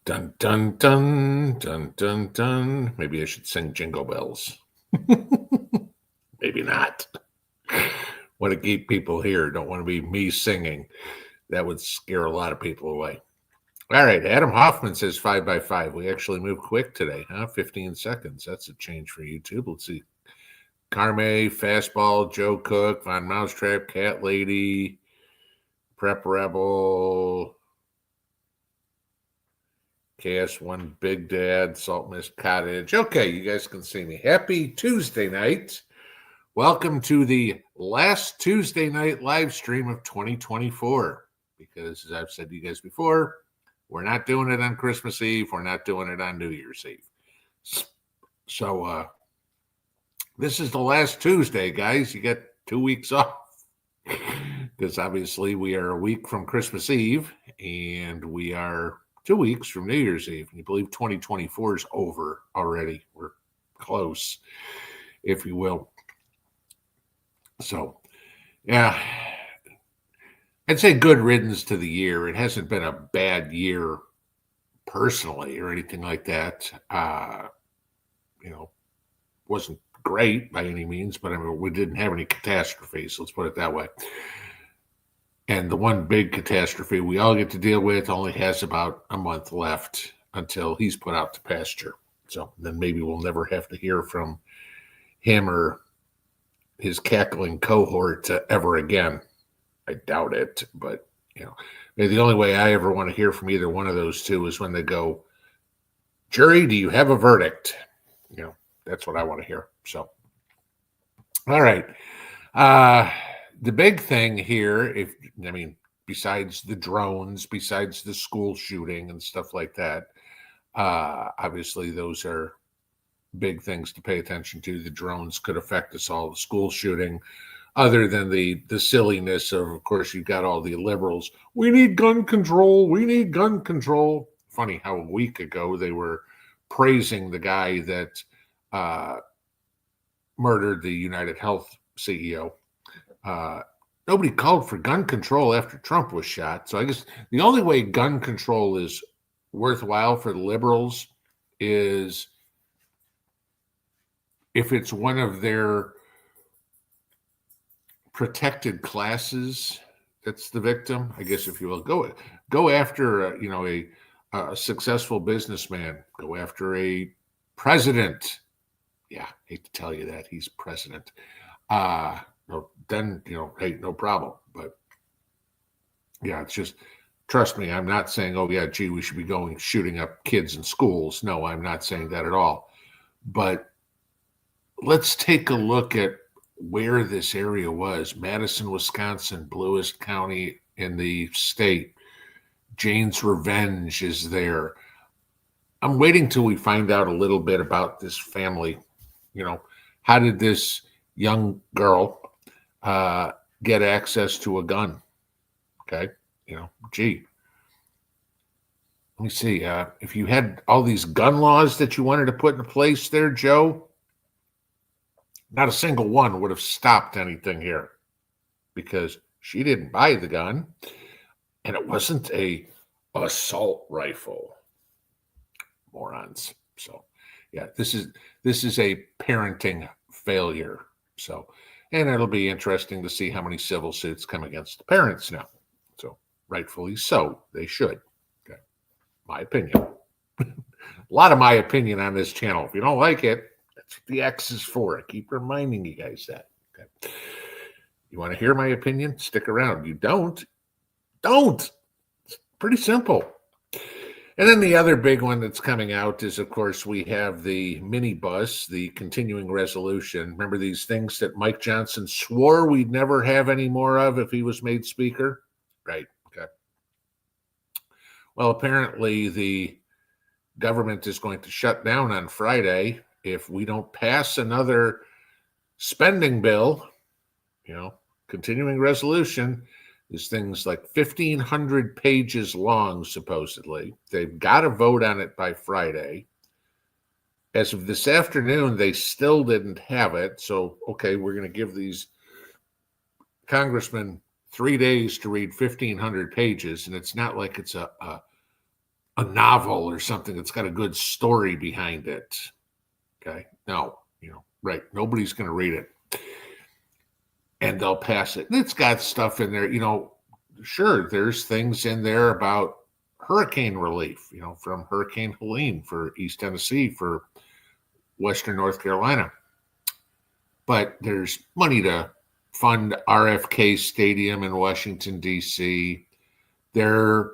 Dun dun dun dun dun dun. Maybe I should sing Jingle Bells. Maybe not. Want to keep people here. Don't want to be me singing. That would scare a lot of people away. All right. Adam Hoffman says 5x5. We actually moved quick today, huh? 15 seconds. That's a change for YouTube. Let's see. Carme, Fastball, Joe Cook, Von Mousetrap, Cat Lady, Prep Rebel, KS1 Big Dad, Salt Mist Cottage. Okay, you guys can see me. Happy Tuesday night. Welcome to the last Tuesday night live stream of 2024. Because as I've said to you guys before, we're not doing it on Christmas Eve. We're not doing it on New Year's Eve. So this is the last Tuesday, guys. You get 2 weeks off. Because obviously we are a week from Christmas Eve and we are 2 weeks from New Year's Eve. And you believe 2024 is over already. We're close, if you will. So, yeah, I'd say good riddance to the year. It hasn't been a bad year personally or anything like that. Wasn't great by any means, but I mean, we didn't have any catastrophes. Let's put it that way. And the one big catastrophe we all get to deal with only has about a month left until he's put out to pasture. So then maybe we'll never have to hear from him or his cackling cohort ever again. I doubt it, but the only way I ever want to hear from either one of those two is when they go, "Jury, do you have a verdict?" That's what I want to hear. So, all right. The big thing here, besides the drones, besides the school shooting and stuff like that, obviously those are big things to pay attention to. The drones could affect us all. The school shooting, other than the silliness of course, you've got all the liberals. We need gun control. We need gun control. Funny how a week ago they were praising the guy that murdered the United Health CEO. Nobody called for gun control after Trump was shot. So I guess the only way gun control is worthwhile for the liberals is if it's one of their protected classes that's the victim, I guess, if you will. Go after a successful businessman. Go after a president. Yeah, hate to tell you that he's president. Then hey, no problem. But yeah, it's just, trust me, I'm not saying, oh yeah, gee, we should be shooting up kids in schools. No, I'm not saying that at all. But let's take a look at where this area was. Madison, Wisconsin, bluest county in the state. Jane's Revenge is there. I'm waiting till we find out a little bit about this family. How did this young girl get access to a gun? Okay. Gee, let me see. If you had all these gun laws that you wanted to put in place there, Joe, not a single one would have stopped anything here because she didn't buy the gun and it wasn't a assault rifle. Morons. So yeah, this is a parenting failure. So, and it'll be interesting to see how many civil suits come against the parents now. So rightfully so, they should. Okay. My opinion. A lot of my opinion on this channel. If you don't like it, that's what the X is for. I keep reminding you guys that. Okay. You want to hear my opinion? Stick around. You don't. It's pretty simple. And then the other big one that's coming out is, of course, we have the minibus, the continuing resolution. Remember these things that Mike Johnson swore we'd never have any more of if he was made speaker? Right. Okay. Well, apparently the government is going to shut down on Friday if we don't pass another spending bill, continuing resolution. These things like 1,500 pages long, supposedly. They've got to vote on it by Friday. As of this afternoon, they still didn't have it. So, okay, we're going to give these congressmen 3 days to read 1,500 pages. And it's not like it's a a novel or something that's got a good story behind it. Okay. No, right. Nobody's going to read it. And they'll pass it. And it's got stuff in there, sure, there's things in there about hurricane relief, from Hurricane Helene for East Tennessee, for Western North Carolina. But there's money to fund RFK Stadium in Washington, D.C. They're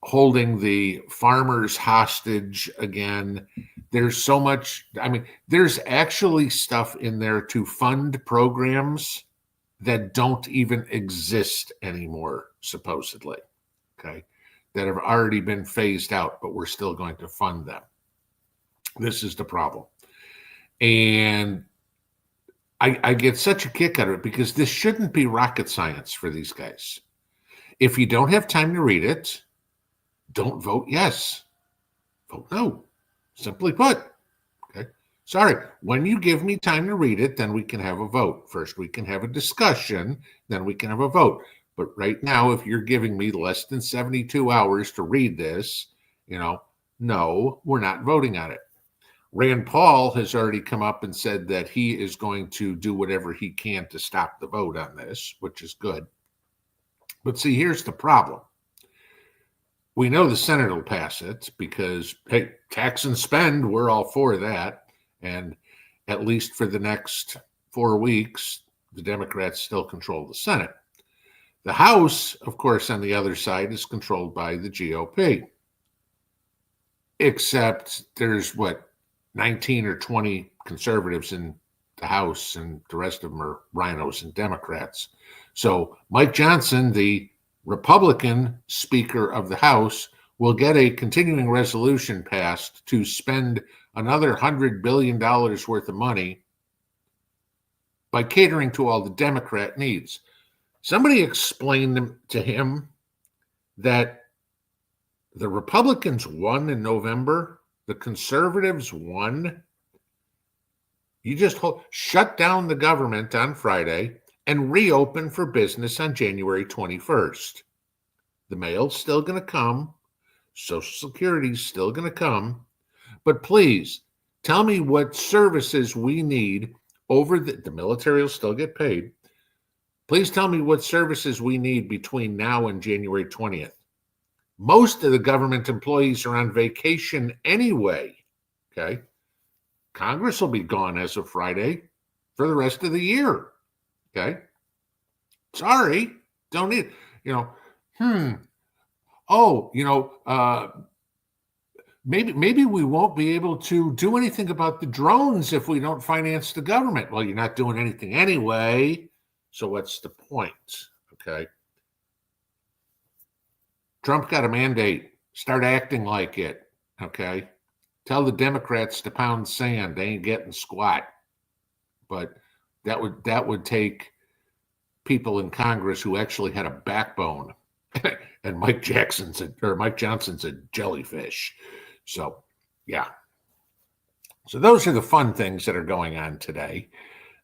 holding the farmers hostage again. There's so much. There's actually stuff in there to fund programs that don't even exist anymore, supposedly, okay, that have already been phased out, but we're still going to fund them. This is the problem. And I get such a kick out of it because this shouldn't be rocket science for these guys. If you don't have time to read it, don't vote yes. Vote no. Simply put. Okay. Sorry. When you give me time to read it, then we can have a vote. First, we can have a discussion, then we can have a vote. But right now, if you're giving me less than 72 hours to read this, no, we're not voting on it. Rand Paul has already come up and said that he is going to do whatever he can to stop the vote on this, which is good. But see, here's the problem. We know the Senate will pass it because, hey, tax and spend, we're all for that. And at least for the next 4 weeks, the Democrats still control the Senate. The House, of course, on the other side is controlled by the GOP. Except there's 19 or 20 conservatives in the House, and the rest of them are rhinos and Democrats. So Mike Johnson, the Republican Speaker of the House, will get a continuing resolution passed to spend another $100 billion worth of money by catering to all the Democrat needs. Somebody explained to him that the Republicans won in November, the conservatives won. You just shut down the government on Friday and reopen for business on January 21st. The mail's still going to come. Social Security's still going to come. But please, tell me what services we need over the military will still get paid. Please tell me what services we need between now and January 20th. Most of the government employees are on vacation anyway, okay? Congress will be gone as of Friday for the rest of the year, okay? Sorry, don't need, maybe we won't be able to do anything about the drones if we don't finance the government. Well, you're not doing anything anyway, so what's the point, okay? Trump got a mandate. Start acting like it, okay? Tell the Democrats to pound sand. They ain't getting squat. But that would take people in Congress who actually had a backbone. And Mike Johnson's a jellyfish. So, yeah. So those are the fun things that are going on today.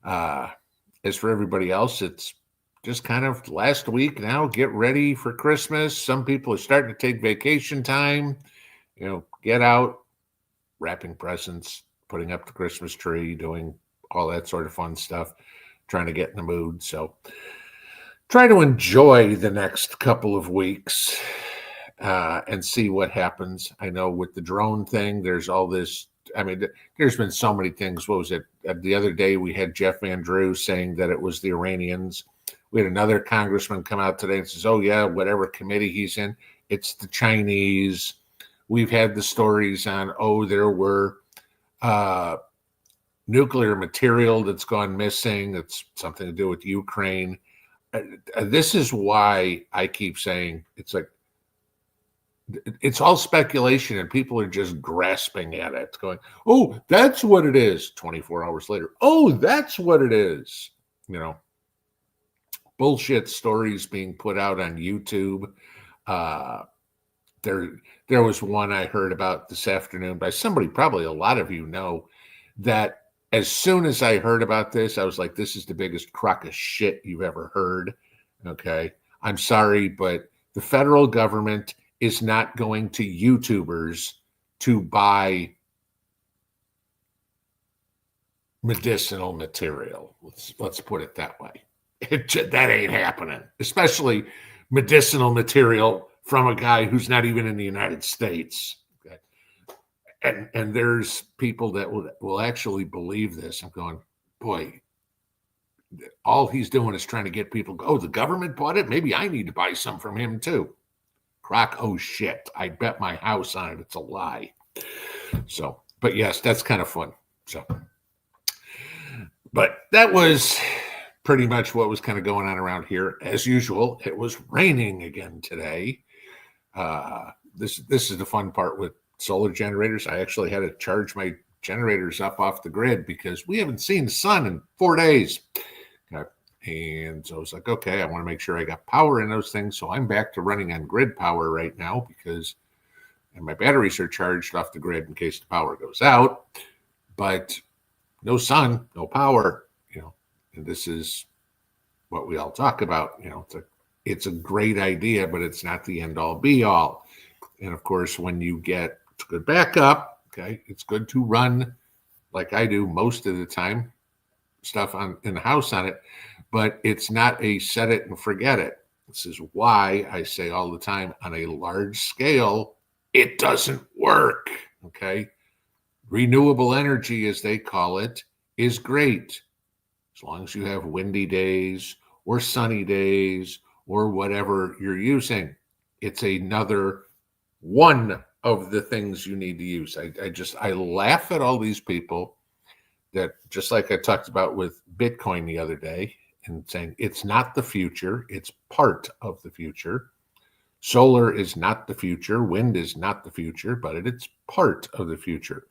As for everybody else, it's just kind of last week now. Get ready for Christmas. Some people are starting to take vacation time. Get out, wrapping presents, putting up the Christmas tree, doing all that sort of fun stuff, trying to get in the mood. So try to enjoy the next couple of weeks and see what happens. I know with the drone thing, there's all this. There's been so many things. What was it? The other day we had Jeff Van Drew saying that it was the Iranians. We had another congressman come out today and says, oh, yeah, whatever committee he's in, it's the Chinese. We've had the stories on, there were nuclear material that's gone missing. It's something to do with Ukraine. This is why I keep saying it's all speculation and people are just grasping at it, going, oh, that's what it is. 24 hours later, oh, that's what it is. Bullshit stories being put out on YouTube. There was one I heard about this afternoon by somebody, probably a lot of you know, that as soon as I heard about this, I was like, this is the biggest crock of shit you've ever heard. Okay. I'm sorry, but the federal government is not going to YouTubers to buy medicinal material. Let's put it that way. That ain't happening, especially medicinal material from a guy who's not even in the United States. Okay. And there's people that will actually believe this. I'm going, boy, all he's doing is trying to get people, oh, the government bought it. Maybe I need to buy some from him too. Croc, oh shit, I bet my house on it. It's a lie. So, but yes, that's kind of fun. So, but that was pretty much what was kind of going on around here. As usual, it was raining again today. This is the fun part with solar generators. I actually had to charge my generators up off the grid because we haven't seen the sun in 4 days. Okay. And so I was like, okay, I want to make sure I got power in those things. So I'm back to running on grid power right now because and my batteries are charged off the grid in case the power goes out. But no sun, no power, and this is what we all talk about. It's a great idea, but it's not the end all be all. And of course, when you get good backup, okay, it's good to run like I do most of the time, stuff in the house on it, but it's not a set it and forget it. This is why I say all the time on a large scale, it doesn't work. Okay. Renewable energy, as they call it, is great. As long as you have windy days or sunny days or whatever you're using, it's another one of the things you need to use. I laugh at all these people that, just like I talked about with Bitcoin the other day, and saying it's not the future, it's part of the future. Solar is not the future, wind is not the future, but it's part of the future.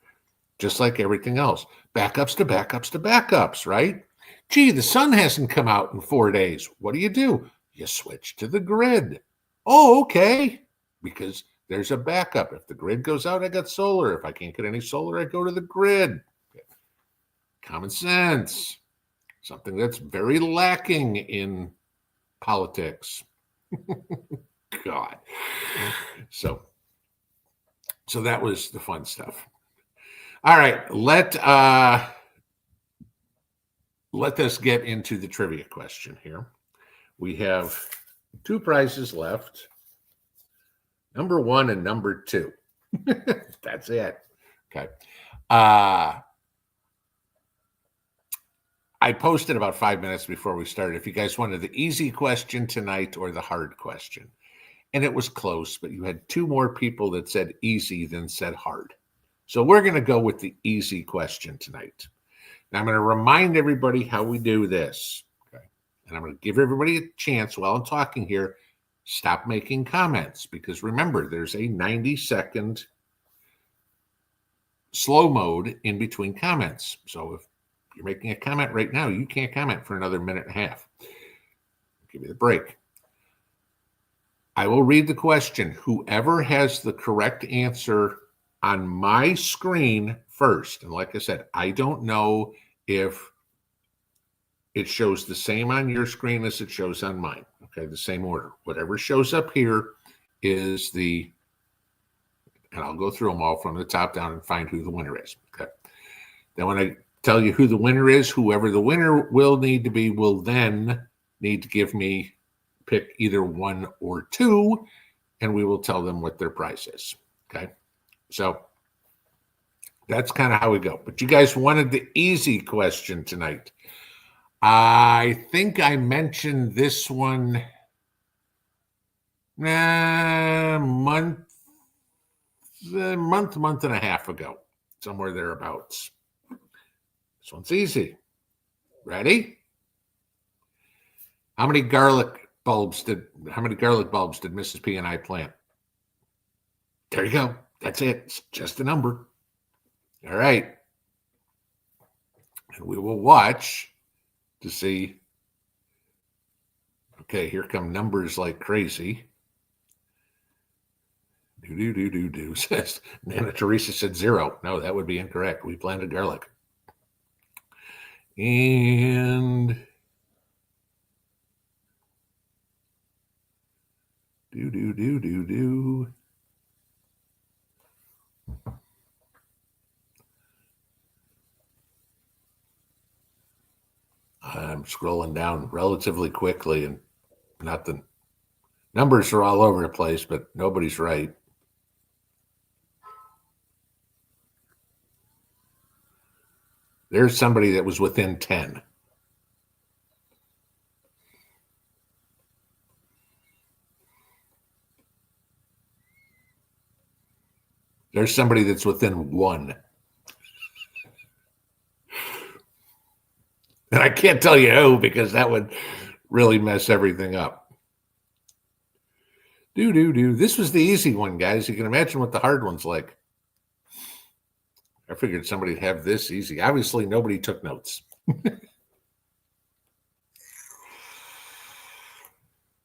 Just like everything else. Backups to backups to backups, right? Gee, the sun hasn't come out in 4 days. What do? You switch to the grid. Oh, okay. Because there's a backup. If the grid goes out, I got solar. If I can't get any solar, I go to the grid. Okay. Common sense. Something that's very lacking in politics. God. So that was the fun stuff. All right, let us get into the trivia question here. We have 2 prizes left, number 1 and number 2. That's it. Okay. I posted about 5 minutes before we started if you guys wanted the easy question tonight or the hard question. And it was close, but you had 2 more people that said easy than said hard. So we're going to go with the easy question tonight. Now I'm going to remind everybody how we do this. Okay. And I'm going to give everybody a chance while I'm talking here. Stop making comments because remember, there's a 90-second slow mode in between comments. So if you're making a comment right now, you can't comment for another minute and a half. Give me the break. I will read the question. Whoever has the correct answer on my screen first, and like I said, I don't know if it shows the same on your screen as it shows on mine. Okay, the same order. Whatever shows up here is and I'll go through them all from the top down and find who the winner is. Okay. Then when I tell you who the winner is, whoever the winner will need to be will then need to pick either 1 or 2, and we will tell them what their price is. Okay. So that's kind of how we go. But you guys wanted the easy question tonight. I think I mentioned this one month and a half ago, somewhere thereabouts. This one's easy. Ready? How many garlic bulbs did Mrs. P and I plant? There you go. That's it. It's just a number. All right. And we will watch to see. Okay, here come numbers like crazy. Do. Says Nana Teresa said 0. No, that would be incorrect. We planted garlic. And do. I'm scrolling down relatively quickly, and nothing. Numbers are all over the place, but nobody's right. There's somebody that was within 10. There's somebody that's within 1. And I can't tell you who, because that would really mess everything up. This was the easy one, guys. You can imagine what the hard one's like. I figured somebody'd have this easy. Obviously, nobody took notes.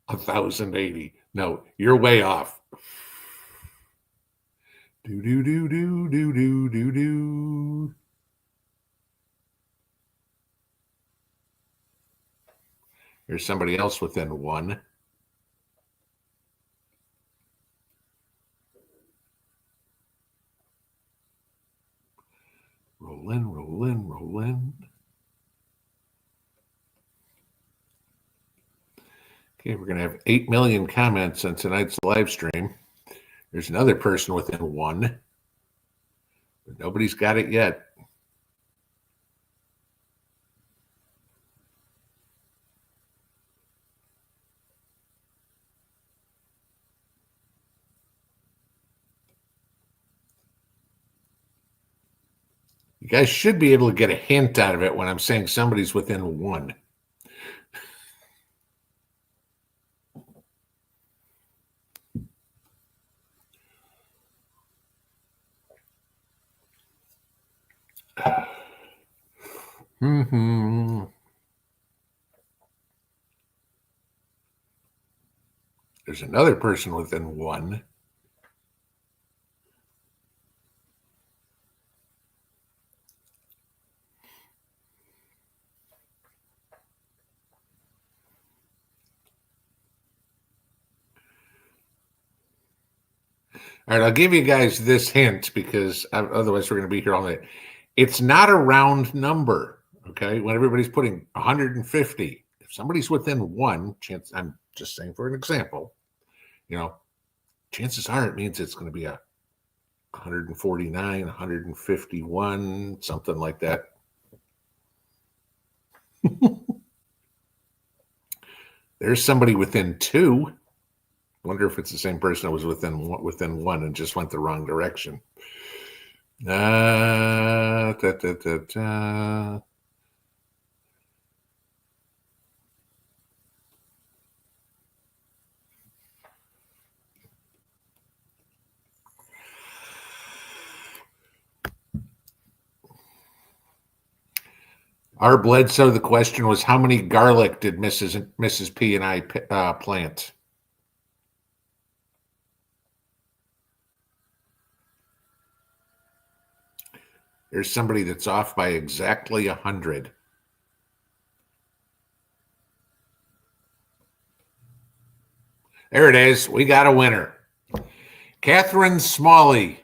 1,080. No, you're way off. Here's somebody else within 1. Roll in, roll in, roll in. Okay, we're going to have 8 million comments on tonight's live stream. There's another person within 1. But nobody's got it yet. You guys should be able to get a hint out of it when I'm saying somebody's within 1. There's another person within 1. All right, I'll give you guys this hint because otherwise we're going to be here all night. It's not a round number, okay? When everybody's putting 150, if somebody's within 1 chance, I'm just saying for an example, chances are it means it's going to be a 149, 151, something like that. There's somebody within 2. Wonder if it's the same person that was within 1 and just went the wrong direction. Our Bledsoe, the question was, how many garlic did Mrs. P and I plant? There's somebody that's off by exactly 100. There it is. We got a winner. Catherine Smalley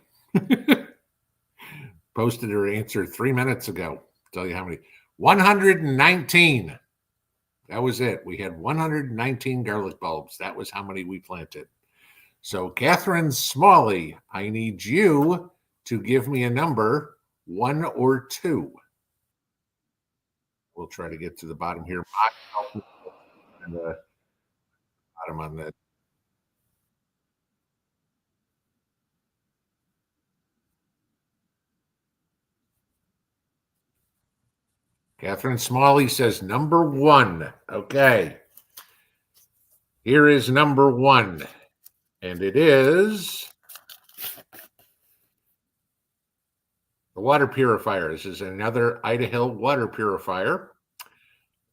posted her answer 3 minutes ago. Tell you how many. 119. That was it. We had 119 garlic bulbs. That was how many we planted. So, Catherine Smalley, I need you to give me a number, 1 or 2. We'll try to get to the bottom here. And the bottom on that. Catherine Smalley says number 1. Okay. Here is number 1. And it is the water purifier. This is another Idaho water purifier.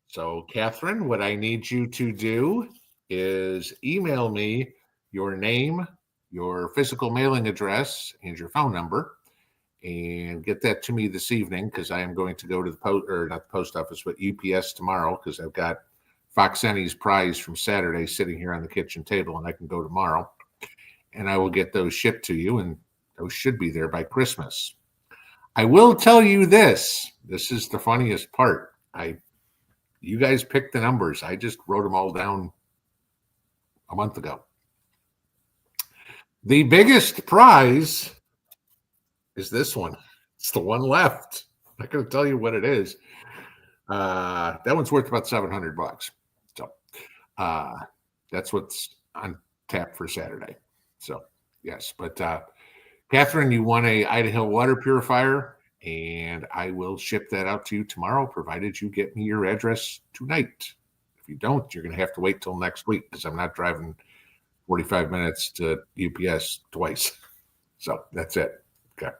So, Catherine, what I need you to do is email me your name, your physical mailing address, and your phone number, and get that to me this evening because I am going to go to not the post office, but UPS tomorrow because I've got Foxenny's prize from Saturday sitting here on the kitchen table, and I can go tomorrow. And I will get those shipped to you, and those should be there by Christmas. I will tell you this. This is the funniest part. I You guys picked the numbers. I just wrote them all down a month ago. The biggest prize is this one. It's the one left. I'm not going to tell you what it is. That one's worth about $700. So that's what's on tap for Saturday. So yes, but Catherine, you won a Idaho water purifier, and I will ship that out to you tomorrow, provided you get me your address tonight. If you don't, you're going to have to wait till next week because I'm not driving 45 minutes to UPS twice. So that's it. Okay.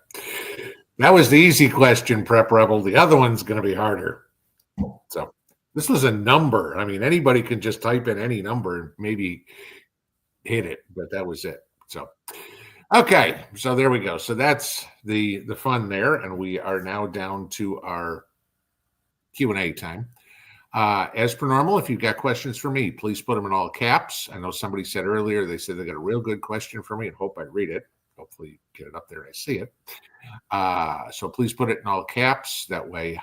That was the easy question, Prep Rebel. The other one's going to be harder. So this was a number. I mean, anybody can just type in any number and maybe hit it, but that was it. So, okay. So there we go. So that's the fun there. And we are now down to our Q&A time. As per normal, if you've got questions for me, please put them in all caps. I know somebody said earlier, they said they got a real good question for me and hope I read it. Hopefully get it up there. I see it. So please put it in all caps. That way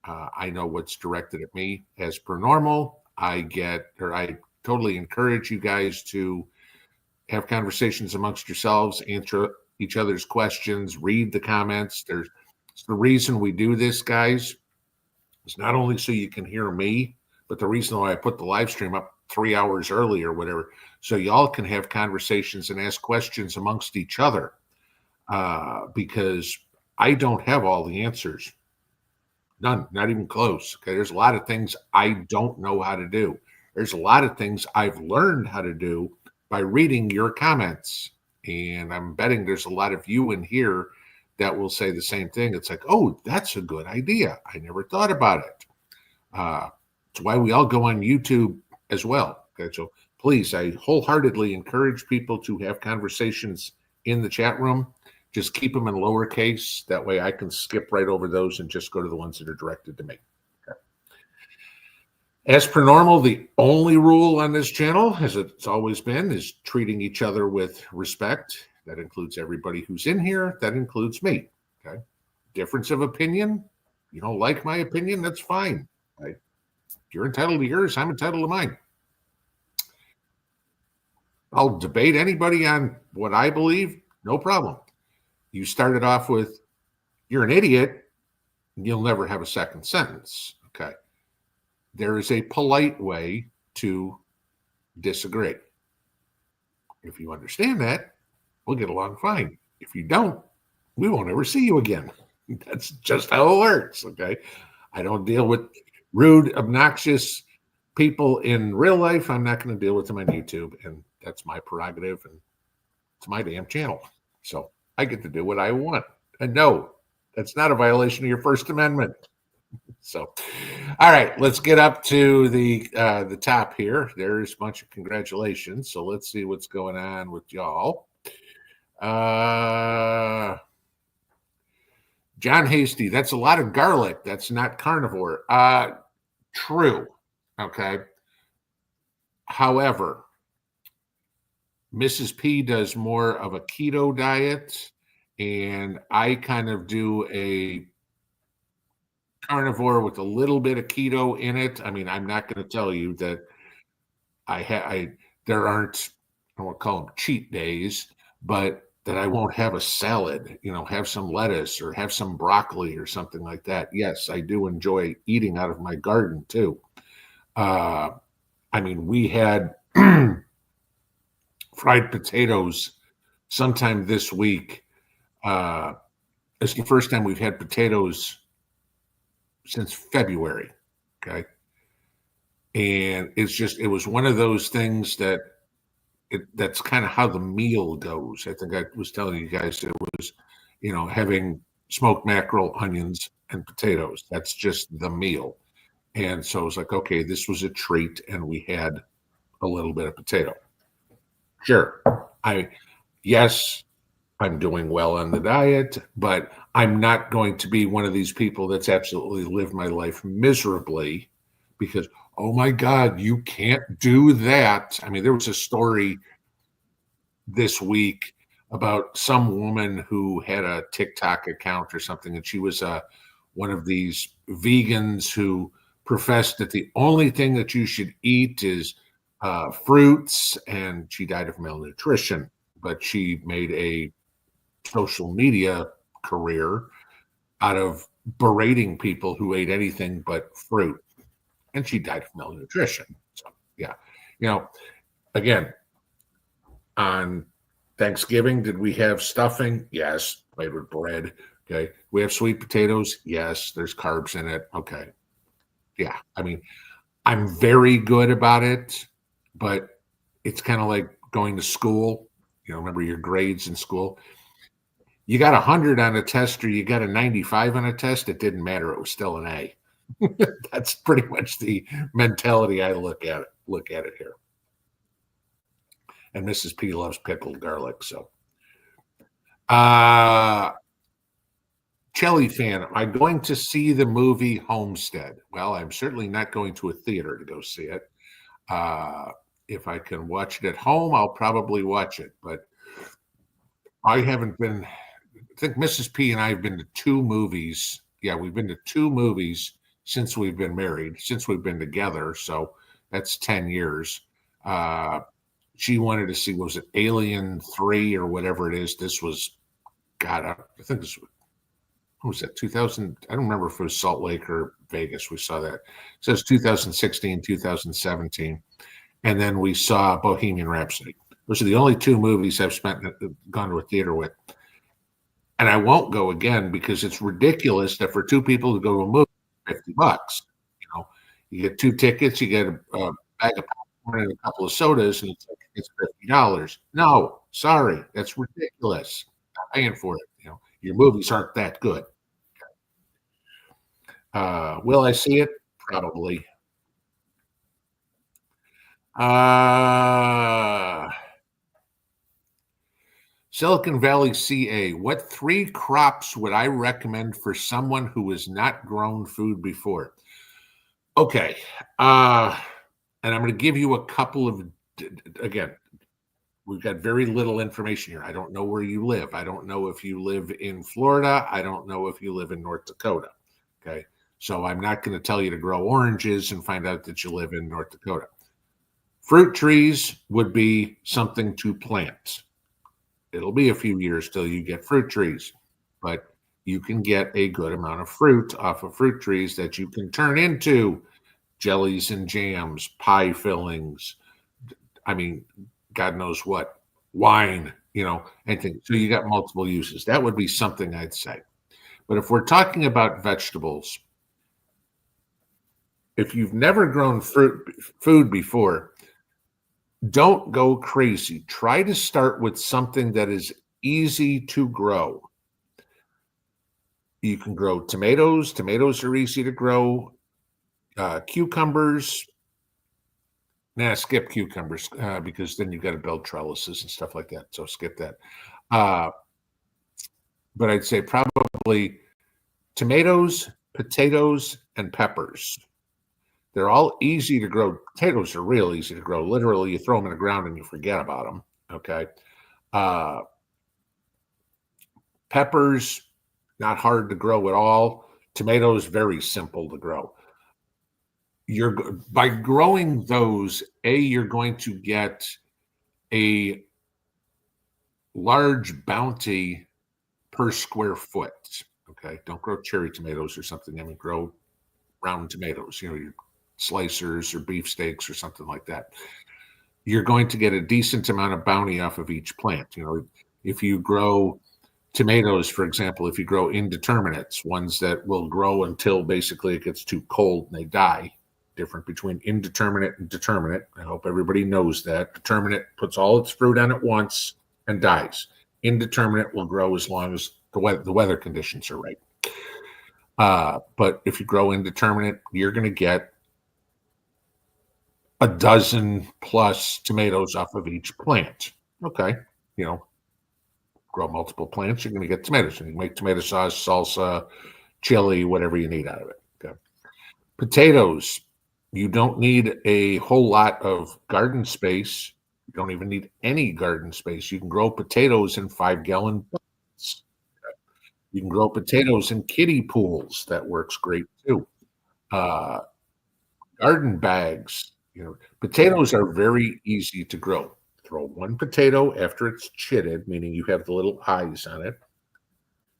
I know what's directed at me. As per normal, I totally encourage you guys to have conversations amongst yourselves, answer each other's questions, read the comments. It's the reason we do this, guys. It's not only so you can hear me, but the reason why I put the live stream up 3 hours early or whatever, so y'all can have conversations and ask questions amongst each other, because I don't have all the answers. None, not even close. Okay, there's a lot of things I don't know how to do. There's a lot of things I've learned how to do by reading your comments. And I'm betting there's a lot of you in here that will say the same thing. It's like, oh, that's a good idea. I never thought about it. It's why we all go on YouTube as well. Okay, so please, I wholeheartedly encourage people to have conversations in the chat room. Just keep them in lowercase. That way I can skip right over those and just go to the ones that are directed to me. Okay. As per normal, the only rule on this channel, as it's always been, is treating each other with respect. That includes everybody who's in here. That includes me. Okay. Difference of opinion. You don't like my opinion, that's fine. Right? You're entitled to yours. I'm entitled to mine. I'll debate anybody on what I believe. No problem. You started off with, you're an idiot. You'll never have a second sentence. Okay. There is a polite way to disagree. If you understand that, we'll get along fine. If you don't, we won't ever see you again. That's just how it works. Okay. I don't deal with rude, obnoxious people in real life. I'm not going to deal with them on YouTube. And that's my prerogative. And it's my damn channel. So I get to do what I want. And no, that's not a violation of your First Amendment. So, all right, let's get up to the top here. There's a bunch of congratulations. So let's see what's going on with y'all. John Hasty, that's a lot of garlic. That's not carnivore. True. Okay. However, Mrs. P does more of a keto diet, and I kind of do a carnivore with a little bit of keto in it. I mean, I'm not going to tell you that there aren't, I won't call them cheat days, but that I won't have a salad, have some lettuce or have some broccoli or something like that. Yes, I do enjoy eating out of my garden too. I mean, we had fried potatoes sometime this week. It's the first time we've had potatoes since February. Okay. And it was one of those things that's kind of how the meal goes. I think I was telling you guys it was, having smoked mackerel, onions, and potatoes. That's just the meal. And so I was like, okay, this was a treat. And we had a little bit of potato. Sure. Yes, I'm doing well on the diet, but I'm not going to be one of these people that's absolutely lived my life miserably because, oh my God, you can't do that. I mean, there was a story this week about some woman who had a TikTok account or something, and she was one of these vegans who professed that the only thing that you should eat is fruits, and she died of malnutrition. But she made a social media career out of berating people who ate anything but fruit, and she died of malnutrition. So, yeah, you know, again, on Thanksgiving, did we have stuffing? Yes, made with bread. Okay. We have sweet potatoes? Yes, there's carbs in it. Okay. Yeah. I mean, I'm very good about it, but it's kind of like going to school. Remember your grades in school? You got 100 on a test or you got a 95 on a test, it didn't matter. It was still an A. That's pretty much the mentality I look at it here. And Mrs. P loves pickled garlic. So, uh, Kelly fan, am I going to see the movie Homestead? Well, I'm certainly not going to a theater to go see it. Uh, if I can watch it at home, I'll probably watch it. But I haven't been. I think Mrs. P and I have been to two movies. Yeah, we've been to two movies since we've been married, since we've been together. So that's 10 years. Uh, she wanted to see, was it Alien 3 or whatever it is? This was, God, I think this was, what was that, 2000? I don't remember if it was Salt Lake or Vegas. We saw that. It says 2016, 2017. And then we saw Bohemian Rhapsody. Those are the only two movies I've gone to a theater with. And I won't go again because it's ridiculous that for two people to go to a movie, $50. You get two tickets, you get a bag of popcorn and a couple of sodas, and it's $50. No, sorry, that's ridiculous. Not paying for it. Your movies aren't that good. Will I see it? Probably. Silicon Valley CA, what 3 crops would I recommend for someone who has not grown food before? Okay. And I'm going to give you a couple of, again, we've got very little information here. I don't know where you live. I don't know if you live in Florida. I don't know if you live in North Dakota. Okay. So I'm not going to tell you to grow oranges and find out that you live in North Dakota. Fruit trees would be something to plant. It'll be a few years till you get fruit trees, but you can get a good amount of fruit off of fruit trees that you can turn into jellies and jams, pie fillings. I mean, God knows what, wine, anything. So you got multiple uses. That would be something I'd say. But if we're talking about vegetables, if you've never grown food before, don't go crazy. Try to start with something that is easy to grow. You can grow tomatoes. Tomatoes are easy to grow. Cucumbers. Skip cucumbers because then you've got to build trellises and stuff like that. So skip that. But I'd say probably tomatoes, potatoes, and peppers. They're all easy to grow. Potatoes are real easy to grow. Literally, you throw them in the ground and you forget about them. Okay. Peppers, not hard to grow at all. Tomatoes, very simple to grow. By growing those, you're going to get a large bounty per square foot. Okay. Don't grow cherry tomatoes or something. I mean, grow round tomatoes, your slicers or beefsteaks or something like that. You're going to get a decent amount of bounty off of each plant. If you grow tomatoes, for example, if you grow indeterminates, ones that will grow until basically it gets too cold and they die. Different between indeterminate and determinate. I hope everybody knows that. Determinate puts all its fruit on at once and dies. Indeterminate will grow as long as the weather conditions are right. But if you grow indeterminate, you're going to get a dozen plus tomatoes off of each plant. Okay. Grow multiple plants, you're going to get tomatoes. And you can make tomato sauce, salsa, chili, whatever you need out of it. Okay. Potatoes. You don't need a whole lot of garden space. You don't even need any garden space. You can grow potatoes in 5-gallon buckets. You can grow potatoes in kiddie pools. That works great too. garden bags. Potatoes are very easy to grow. Throw one potato after it's chitted, meaning you have the little eyes on it.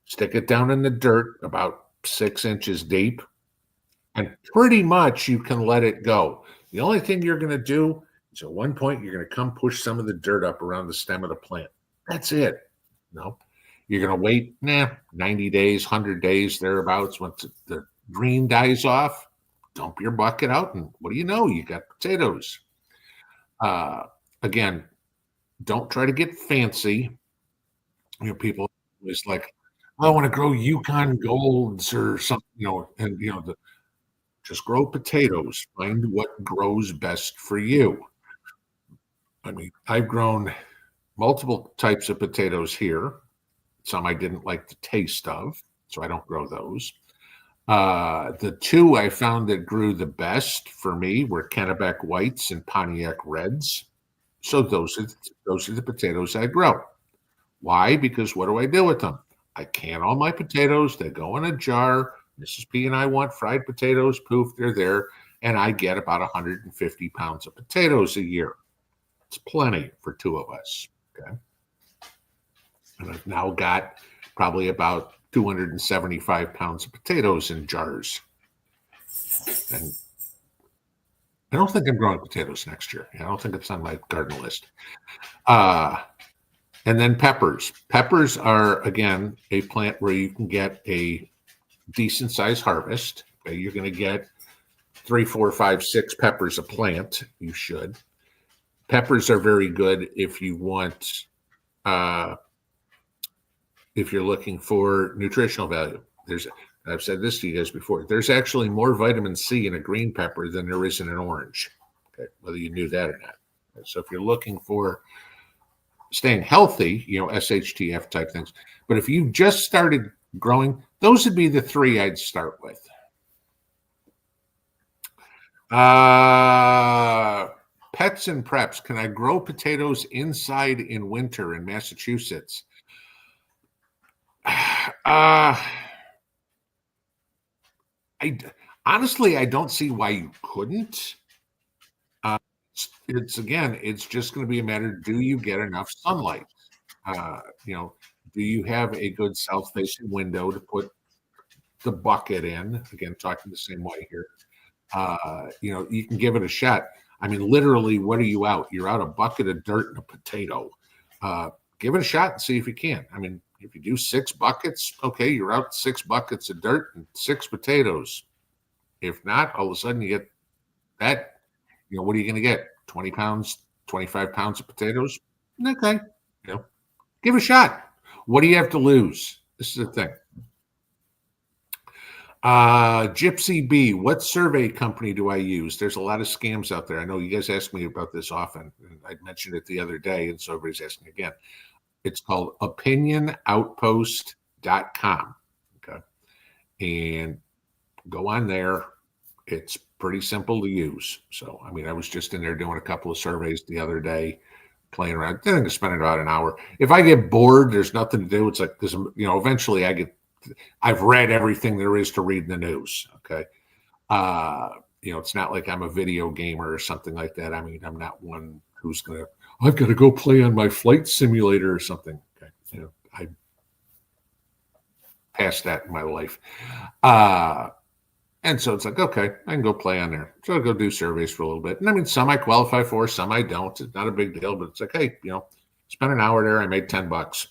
Stick it down in the dirt about 6 inches deep, and pretty much you can let it go. The only thing you're going to do is at one point you're going to come push some of the dirt up around the stem of the plant. That's it. No, you're going to wait 90 days, 100 days, thereabouts. Once the green dies off, dump your bucket out, and what do you know? You got potatoes. Uh, Again, don't try to get fancy. People always like, I want to grow Yukon Golds or something, and just grow potatoes. Find what grows best for you. I mean, I've grown multiple types of potatoes here. Some I didn't like the taste of, so I don't grow those. The two I found that grew the best for me were Kennebec Whites and Pontiac Reds. So those are the potatoes I grow. Why? Because what do I do with them? I can all my potatoes. They go in a jar. Mrs. P and I want fried potatoes. Poof, they're there. And I get about 150 pounds of potatoes a year. It's plenty for two of us. Okay. And I've now got probably about 275 pounds of potatoes in jars. And I don't think I'm growing potatoes next year. I don't think it's on my garden list. And then peppers. Peppers are, again, a plant where you can get a decent size harvest. Okay? You're going to get 3, 4, 5, 6 peppers a plant. You should. Peppers are very good if you want, if you're looking for nutritional value. I've said this to you guys before. There's actually more vitamin C in a green pepper than there is in an orange. Okay, whether you knew that or not. So if you're looking for staying healthy, SHTF type things. But if you just started growing, those would be the 3 I'd start with. Pets and preps. Can I grow potatoes inside in winter in Massachusetts? Honestly, I don't see why you couldn't. It's just going to be a matter, do you get enough sunlight? Do you have a good south-facing window to put the bucket in? Again, talking the same way here. You can give it a shot. I mean, literally, what are you out? You're out a bucket of dirt and a potato. Give it a shot and see if you can. I mean, if you do 6 buckets, okay, you're out 6 buckets of dirt and 6 potatoes. If not, all of a sudden you get that. What are you going to get? 20 pounds, 25 pounds of potatoes? Okay. Give it a shot. What do you have to lose? This is the thing. Gypsy B, what survey company do I use? There's a lot of scams out there. I know you guys ask me about this often. I mentioned it the other day, and so everybody's asking again. It's called opinionoutpost.com. Okay. And go on there. It's pretty simple to use. So, I mean, I was just in there doing a couple of surveys the other day, playing around. I think I spent about an hour. If I get bored, there's nothing to do. It's like, because, eventually I've read everything there is to read in the news. Okay. It's not like I'm a video gamer or something like that. I mean, I'm not one who's I've got to go play on my flight simulator or something. Okay. I passed that in my life. And so it's like, okay, I can go play on there. So I'll go do surveys for a little bit. And I mean, some I qualify for, some I don't. It's not a big deal, but it's like, hey, spend an hour there. I made $10. It's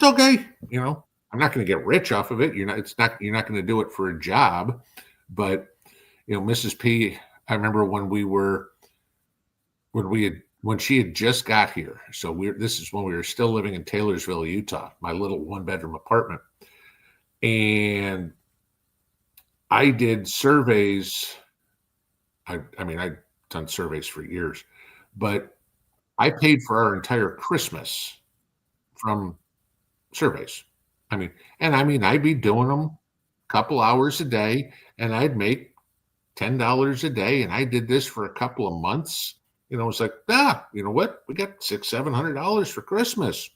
okay. I'm not going to get rich off of it. You're not going to do it for a job. But, Mrs. P, I remember when she had just got here. So this is when we were still living in Taylorsville, Utah, my little 1-bedroom apartment. And I did surveys. I'd done surveys for years, but I paid for our entire Christmas from surveys. I'd be doing them a couple hours a day, and I'd make $10 a day. And I did this for a couple of months. It's like, you know what? We got $600-700 for Christmas.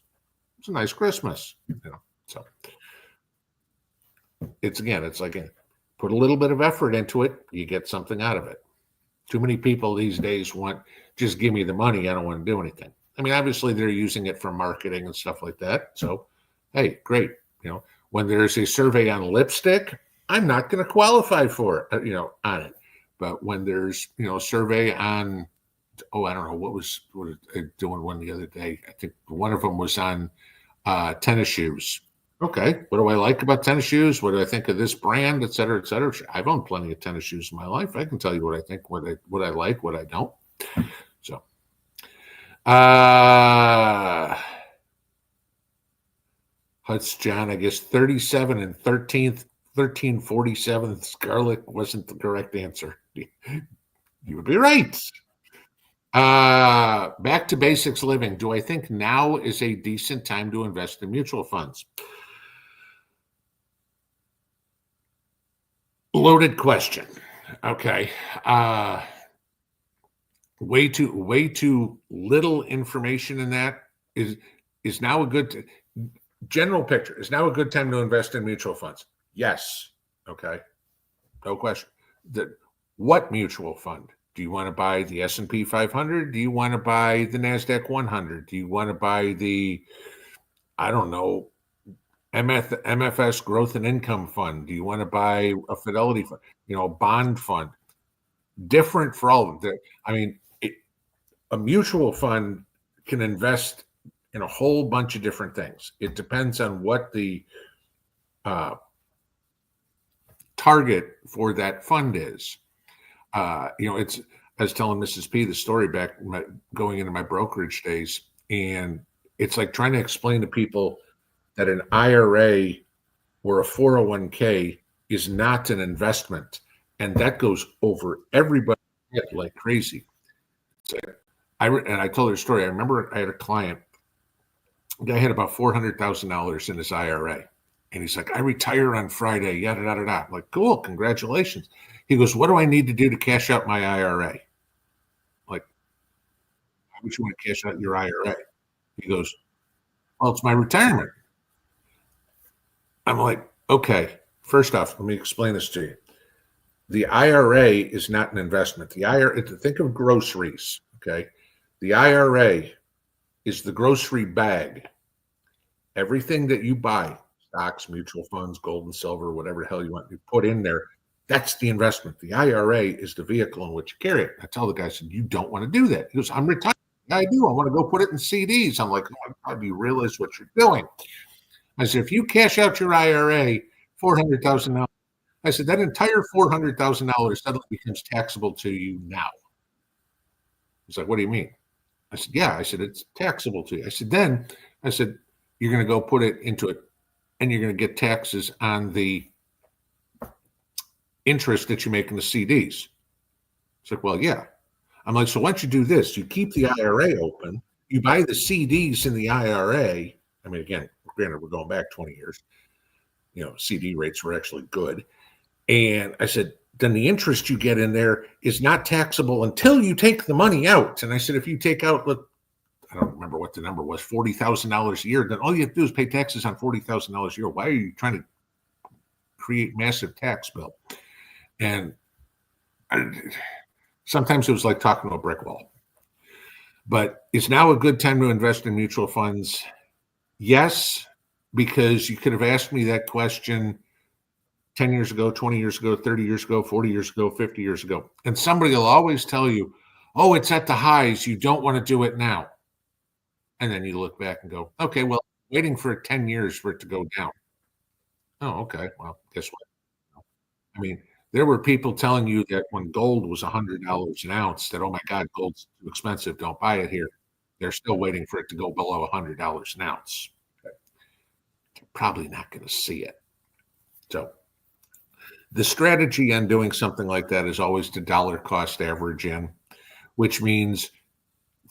It's a nice Christmas. So it's like put a little bit of effort into it, you get something out of it. Too many people these days want, just give me the money. I don't want to do anything. I mean, obviously they're using it for marketing and stuff like that. So, hey, great. When there's a survey on lipstick, I'm not going to qualify for it, on it. But when there's, a survey on, I don't know, what was I doing one the other day? I think one of them was on tennis shoes. Okay, what do I like about tennis shoes? What do I think of this brand, et cetera, et cetera? I've owned plenty of tennis shoes in my life. I can tell you what I think, what I like, what I don't. So, Huts John, I guess 37 and 1347 Scarlet wasn't the correct answer. You would be right. Back to basics living. Do I think now is a decent time to invest in mutual funds? Loaded question. Okay. Way too little information in that. Is now a good general picture. Is now a good time to invest in mutual funds? Yes. Okay. No question. What mutual fund? Do you want to buy the S&P 500? Do you want to buy the NASDAQ 100? Do you want to buy the, I don't know, MFS Growth and Income Fund? Do you want to buy a Fidelity fund? Bond fund? Different for all of them. I mean, a mutual fund can invest in a whole bunch of different things. It depends on what the target for that fund is. It's, I was telling Mrs. P the story back going into my brokerage days, and it's like trying to explain to people that an IRA or a 401k is not an investment, and that goes over everybody like crazy. So I told her a story. I remember I had a client. The guy had about $400,000 in his IRA. And he's like, I retire on Friday, yada, yada, yada. I'm like, cool, congratulations. He goes, what do I need to do to cash out my IRA? I'm like, how would you want to cash out your IRA? He goes, well, it's my retirement. I'm like, okay, first off, let me explain this to you. The IRA is not an investment. The IRA, think of groceries, okay? The IRA is the grocery bag. Everything that you buy, stocks, mutual funds, gold and silver, whatever the hell you want to put in there, that's the investment. The IRA is the vehicle in which you carry it. I tell the guy, I said, you don't want to do that. He goes, I'm retired. I do. I want to go put it in CDs. I'm like, oh, do you realize what you're doing? I said, if you cash out your IRA, $400,000, I said, that entire $400,000 suddenly becomes taxable to you now. He's like, what do you mean? I said, yeah. I said, it's taxable to you. I said, you're going to go put it into it, and you're going to get taxes on the interest that you make in the CDs. It's like, well, yeah. I'm like, so once you do this, you keep the IRA open, you buy the CDs in the IRA. I mean, again, granted, we're going back 20 years. CD rates were actually good. And I said, then the interest you get in there is not taxable until you take the money out. And I said, if you take out, look, I don't remember what the number was, $40,000 a year, then all you have to do is pay taxes on $40,000 a year. Why are you trying to create massive tax bill? And sometimes it was like talking to a brick wall. But is now a good time to invest in mutual funds? Yes, because you could have asked me that question 10 years ago, 20 years ago, 30 years ago, 40 years ago, 50 years ago. And somebody will always tell you, oh, it's at the highs. You don't want to do it now. And then you look back and go, okay, well, waiting for 10 years for it to go down. Oh, okay. Well, guess what? I mean, there were people telling you that when gold was $100 an ounce, that, oh my God, gold's too expensive. Don't buy it here. They're still waiting for it to go below $100 an ounce. Okay. They're probably not going to see it. So the strategy on doing something like that is always to dollar cost average in, which means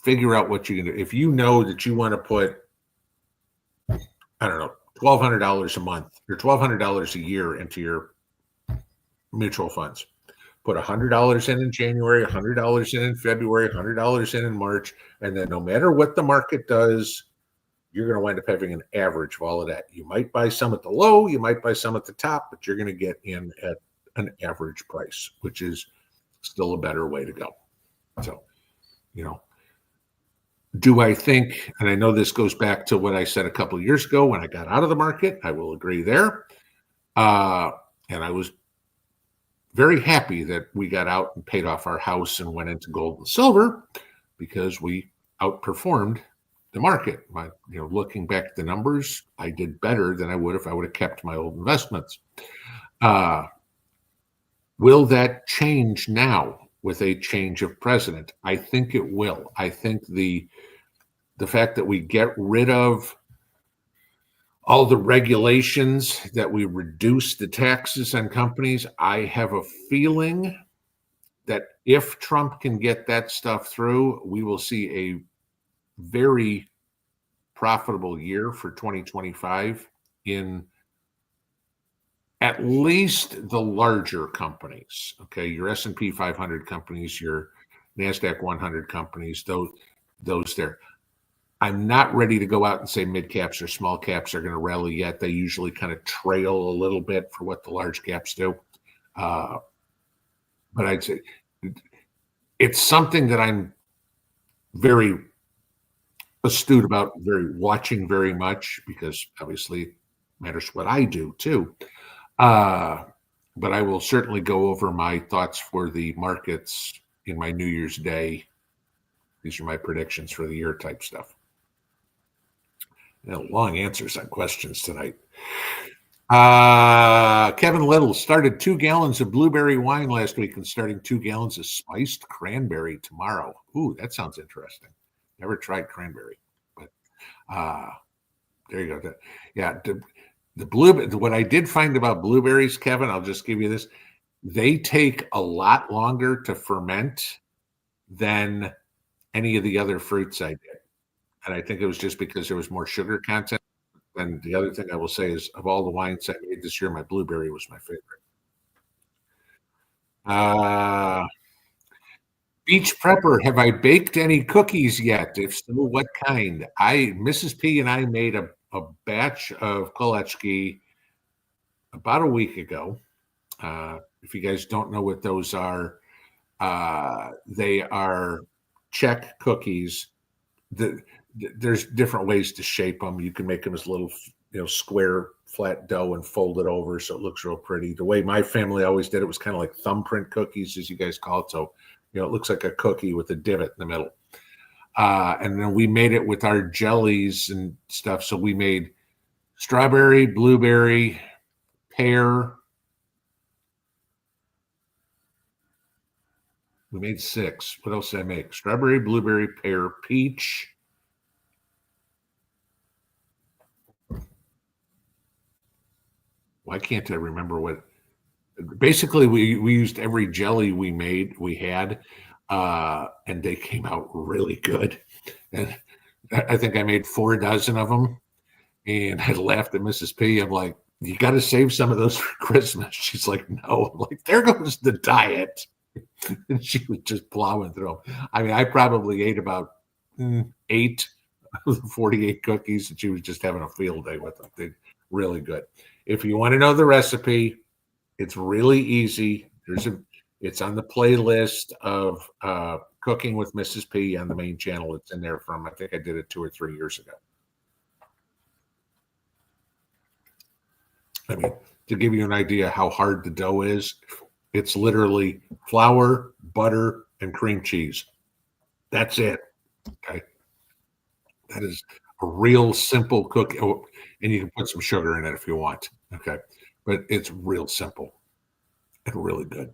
figure out what you can do. If you know that you want to put, I don't know, $1,200 a month or $1,200 a year into your mutual funds, put $100 in January, $100 in February, $100 in March, and then no matter what the market does, you're going to wind up having an average of all of that. You might buy some at the low, you might buy some at the top, but you're going to get in at an average price, which is still a better way to go. So, you know, do I think, and I know this goes back to what I said a couple of years ago when I got out of the market, I will agree there. Uh, and I was very happy that we got out and paid off our house and went into gold and silver because we outperformed the market. Looking back at the numbers, I did better than I would if I would have kept my old investments. Will that change now with a change of president? I think it will. I think the fact that we get rid of all the regulations, that we reduce the taxes on companies, I have a feeling that if Trump can get that stuff through, we will see a very profitable year for 2025 in at least the larger companies. Okay, your S&P 500 companies, your NASDAQ 100 companies, those there. I'm not ready to go out and say mid caps or small caps are going to rally yet. They usually kind of trail a little bit for what the large caps do. But I'd say it's something that I'm very astute about, watching very much, because obviously it matters what I do too. But I will certainly go over my thoughts for the markets in my New Year's Day. These are my predictions for the year type stuff. Long answers on questions tonight. Kevin Little started 2 gallons of blueberry wine last week and starting 2 gallons of spiced cranberry tomorrow. Ooh, that sounds interesting. Never tried cranberry, but there you go. Yeah, what I did find about blueberries, Kevin, I'll just give you this. They take a lot longer to ferment than any of the other fruits I did. And I think it was just because there was more sugar content. And the other thing I will say is, of all the wines I made this year, my blueberry was my favorite. Beach Prepper, have I baked any cookies yet? If so, what kind? Mrs. P and I made a batch of kolachki about a week ago. If you guys don't know what those are, they are Czech cookies. There's different ways to shape them. You can make them as little, square flat dough and fold it over so it looks real pretty. The way my family always did it was kind of like thumbprint cookies, as you guys call it. So, it looks like a cookie with a divot in the middle. And then we made it with our jellies and stuff. So we made strawberry, blueberry, pear. We made 6. What else did I make? Strawberry, blueberry, pear, peach. Why can't I remember what? Basically, we used every jelly we had, and they came out really good. And I think I made 4 dozen of them, and I laughed at Mrs. P. I'm like, you got to save some of those for Christmas. She's like, no. I'm like, there goes the diet. And she was just plowing through them. I mean, I probably ate about 8 of the 48 cookies, and she was just having a field day with them. They're really good. If you want to know the recipe, it's really easy. It's on the playlist of Cooking with Mrs. P on the main channel. It's in there I think I did it 2 or 3 years ago. I mean, to give you an idea how hard the dough is, it's literally flour, butter, and cream cheese. That's it. Okay. That is a real simple cookie. Oh, and you can put some sugar in it if you want. Okay. But it's real simple and really good.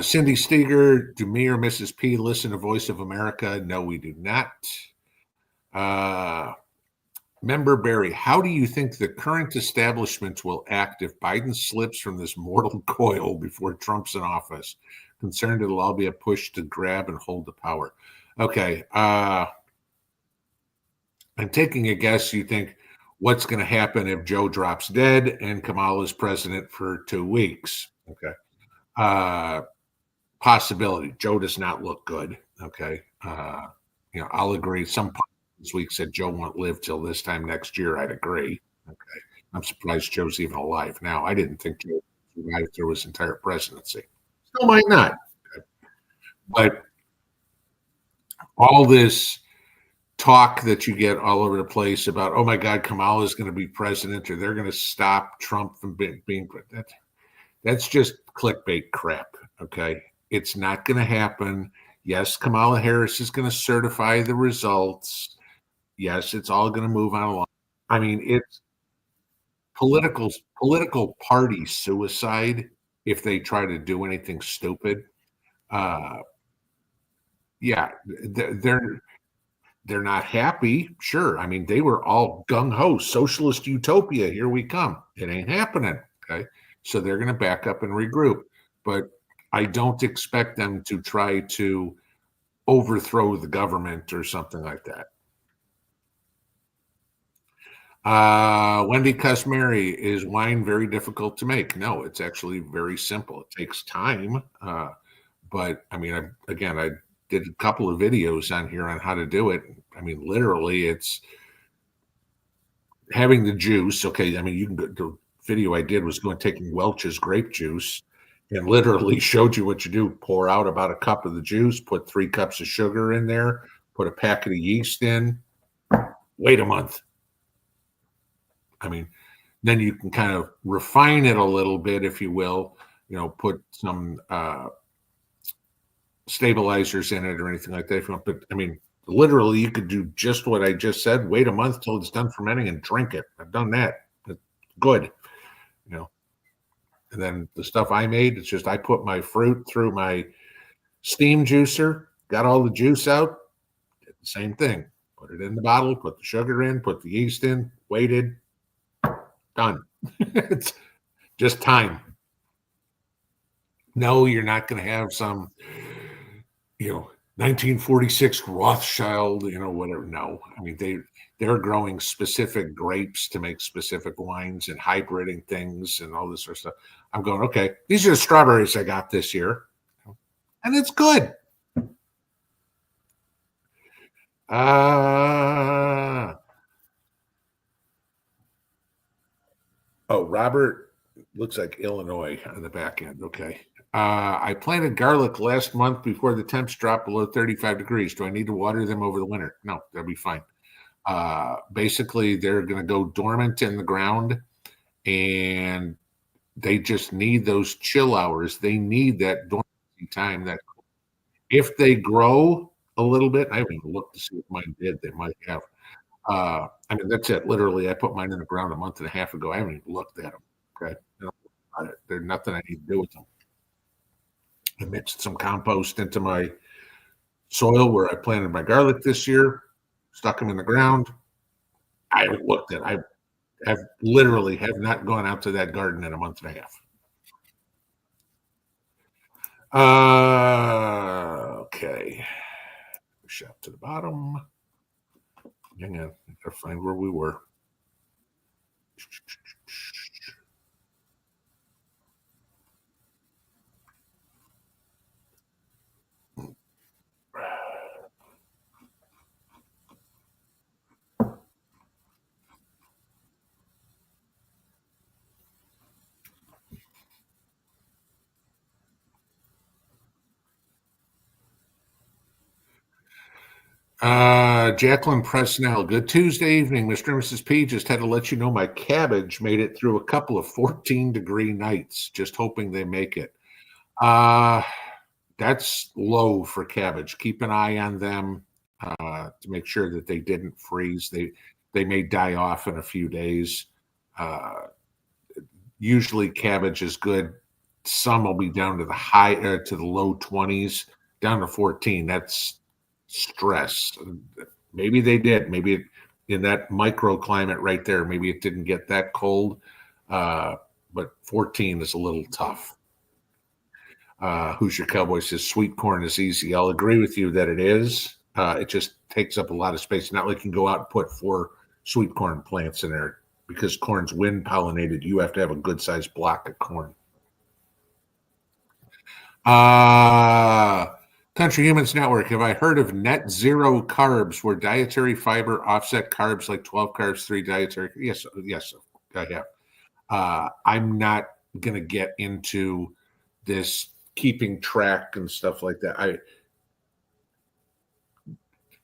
Cindy Steger, do me or Mrs. P listen to Voice of America? No, we do not. Member Barry, how do you think the current establishment will act if Biden slips from this mortal coil before Trump's in office? Concerned it'll all be a push to grab and hold the power. Okay. I'm taking a guess. You think what's going to happen if Joe drops dead and Kamala is president for 2 weeks? Okay. Possibility. Joe does not look good. Okay. I'll agree. Some this week said Joe won't live till this time next year. I'd agree. Okay. I'm surprised Joe's even alive now. I didn't think Joe survived through his entire presidency. Still might not. But all this talk that you get all over the place about, oh my God, Kamala is going to be president, or they're going to stop Trump from being president. That's just clickbait crap. Okay. It's not going to happen. Yes, Kamala Harris is going to certify the results. Yes, it's all going to move on along. I mean, it's political party suicide if they try to do anything stupid. Uh, yeah, they're not happy. Sure. I mean, they were all gung ho, socialist utopia. Here we come. It ain't happening. Okay. So they're going to back up and regroup. But I don't expect them to try to overthrow the government or something like that. Wendy Cusmary, is wine very difficult to make? No, it's actually very simple. It takes time. But I mean, I did a couple of videos on here on how to do it. I mean, literally, it's having the juice. Okay, I mean, you can go, the video I did was going taking Welch's grape juice and literally showed you what you do. Pour out about a cup of the juice, put 3 cups of sugar in there, put a packet of yeast in, wait a month. I mean, then you can kind of refine it a little bit, if you will, put some stabilizers in it or anything like that. If you want, but I mean, literally, you could do just what I just said. Wait a month till it's done fermenting and drink it. I've done that. It's good, And then the stuff I made, it's just I put my fruit through my steam juicer, got all the juice out. Did the same thing. Put it in the bottle, put the sugar in, put the yeast in, waited, done. It's just time. No, you're not going to have some, 1946 Rothschild, whatever. No, I mean, they're growing specific grapes to make specific wines and hybriding things and all this sort of stuff. I'm going, okay, these are the strawberries I got this year, and it's good. Oh, Robert looks like Illinois on the back end. Okay. I planted garlic last month before the temps dropped below 35 degrees. Do I need to water them over the winter? No, they'll be fine. Basically, they're going to go dormant in the ground, and they just need those chill hours. They need that dormancy time. That if they grow a little bit, I haven't even looked to see if mine did. They might have. I mean, that's it. Literally, I put mine in the ground a month and a half ago. I haven't even looked at them. Okay. There's nothing I need to do with them. I mixed some compost into my soil where I planted my garlic this year, stuck them in the ground. I haven't looked at it. I have literally have not gone out to that garden in a month and a half. Okay. Shot to the bottom. Hang on. I gotta find where we were. Jacqueline Presnell, good Tuesday evening. Mr. and Mrs. P, just had to let you know my cabbage made it through a couple of 14-degree nights. Just hoping they make it. That's low for cabbage. Keep an eye on them to make sure that they didn't freeze. They may die off in a few days. Usually cabbage is good. Some will be down to the low 20s, down to 14. That's stress. Maybe they did. Maybe in that microclimate right there, maybe it didn't get that cold. But 14 is a little tough. Who's Your Cowboy says sweet corn is easy. I'll agree with you that it is. It just takes up a lot of space. Not like you can go out and put 4 sweet corn plants in there because corn's wind pollinated. You have to have a good sized block of corn. Country Humans Network. Have I heard of net zero carbs where dietary fiber offset carbs like 12 carbs, 3 dietary? Yes, I have. I'm not going to get into this keeping track and stuff like that.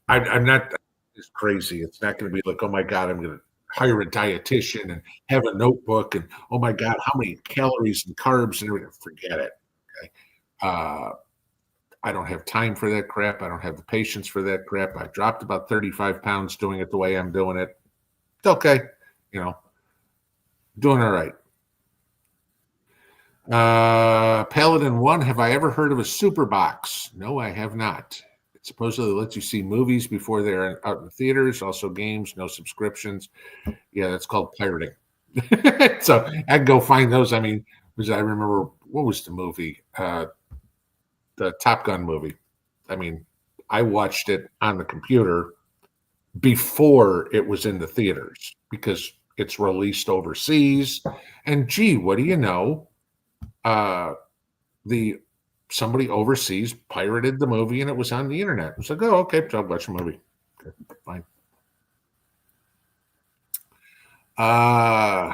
I'm not it's crazy. It's not gonna be like, "Oh my god, I'm gonna hire a dietitian and have a notebook, and, oh my god, how many calories and carbs and everything." Forget it, okay? Uh, I don't have time for that crap. I don't have the patience for that crap. I dropped about 35 pounds doing it the way I'm doing it. It's okay, you know, doing all right. Paladin 1, have I ever heard of a super box? No, I have not. It supposedly lets you see movies before they're out in theaters, also games, no subscriptions. Yeah, that's called pirating. So I can go find those. I mean, because I remember what was the movie? The Top Gun movie. I mean, I watched it on the computer before it was in the theaters because it's released overseas. And gee, what do you know? Uh, the somebody overseas pirated the movie and it was on the internet. It's like, oh, okay, so I'll watch the movie. Okay, fine. Uh